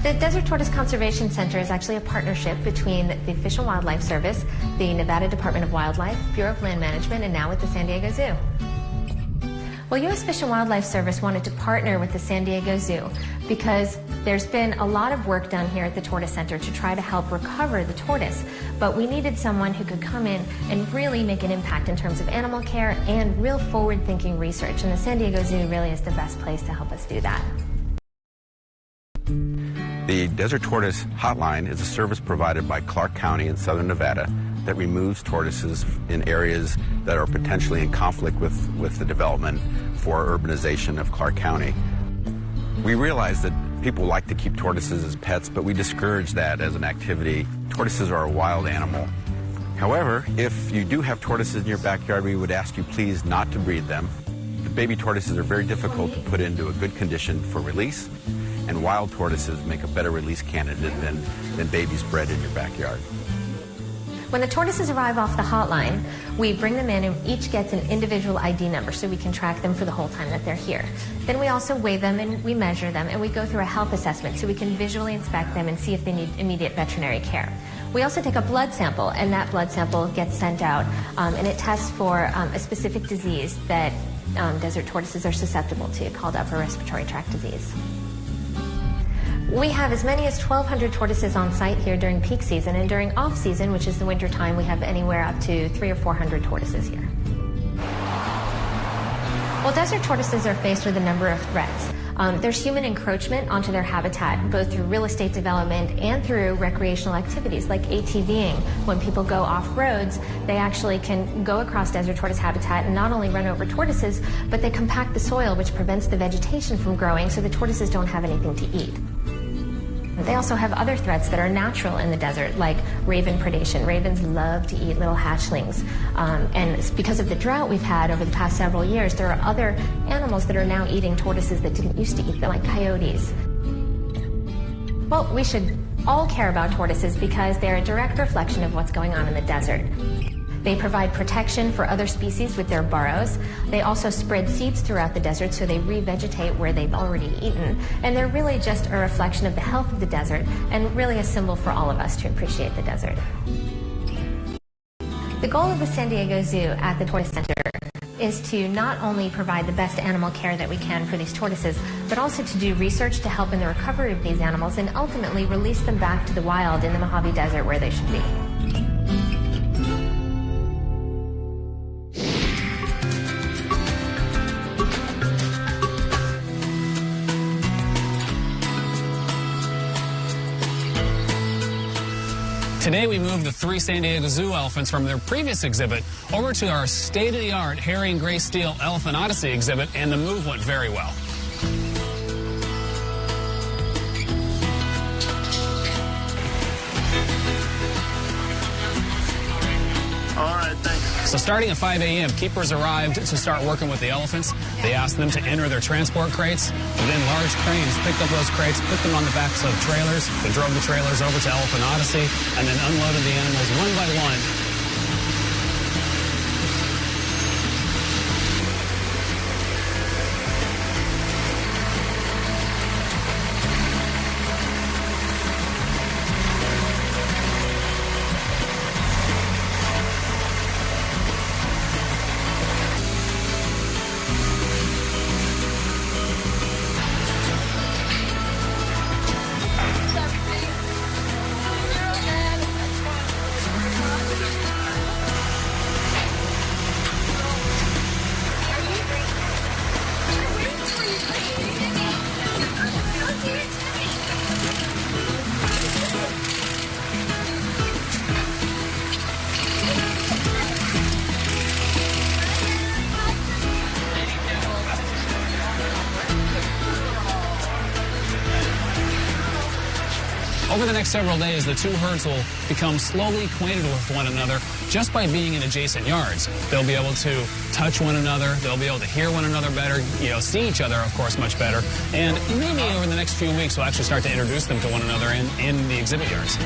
The Desert Tortoise Conservation Center is actually a partnership between the Fish and Wildlife Service, the Nevada Department of Wildlife, Bureau of Land Management, and now with the San Diego Zoo. Well, U.S. Fish and Wildlife Service wanted to partner with the San Diego Zoo because there's been a lot of work done here at the Tortoise Center to try to help recover the tortoise, but we needed someone who could come in and really make an impact in terms of animal care and real forward-thinking research, and the San Diego Zoo really is the best place to help us do that. The Desert Tortoise Hotline is a service provided by Clark County in southern Nevada that removes tortoises in areas that are potentially in conflict with the development for urbanization of Clark County. We realize that people like to keep tortoises as pets, but we discourage that as an activity. Tortoises are a wild animal. However, if you do have tortoises in your backyard, we would ask you please not to breed them. The baby tortoises are very difficult to put into a good condition for release, and wild tortoises make a better release candidate than babies bred in your backyard. When the tortoises arrive off the hotline, we bring them in and each gets an individual ID number so we can track them for the whole time that they're here. Then we also weigh them and we measure them and we go through a health assessment so we can visually inspect them and see if they need immediate veterinary care. We also take a blood sample, and that blood sample gets sent out and it tests for a specific disease that desert tortoises are susceptible to, called upper respiratory tract disease. We have as many as 1,200 tortoises on site here during peak season, and during off season, which is the winter time, we have anywhere up to 300 or 400 tortoises here. Well, desert tortoises are faced with a number of threats. There's human encroachment onto their habitat, both through real estate development and through recreational activities like ATVing. When people go off roads, they actually can go across desert tortoise habitat and not only run over tortoises, but they compact the soil, which prevents the vegetation from growing, so the tortoises don't have anything to eat. They also have other threats that are natural in the desert, like raven predation. Ravens love to eat little hatchlings. And because of the drought we've had over the past several years, there are other animals that are now eating tortoises that didn't used to eat them, like coyotes. Well, we should all care about tortoises because they're a direct reflection of what's going on in the desert. They provide protection for other species with their burrows. They also spread seeds throughout the desert, so they revegetate where they've already eaten. And they're really just a reflection of the health of the desert and really a symbol for all of us to appreciate the desert. The goal of the San Diego Zoo at the Tortoise Center is to not only provide the best animal care that we can for these tortoises, but also to do research to help in the recovery of these animals and ultimately release them back to the wild in the Mojave Desert where they should be. Today we moved the 3 San Diego Zoo elephants from their previous exhibit over to our state-of-the-art Harry and Grace Steele Elephant Odyssey exhibit, and the move went very well. All right, thanks. So starting at 5 a.m., keepers arrived to start working with the elephants. They asked them to enter their transport crates. Then large cranes picked up those crates, put them on the backs of trailers. They drove the trailers over to Elephant Odyssey and then unloaded the animals one by one. Over the next several days, the two herds will become slowly acquainted with one another just by being in adjacent yards. They'll be able to touch one another. They'll be able to hear one another better, see each other, of course, much better. And maybe over the next few weeks, we'll actually start to introduce them to one another in the exhibit yards.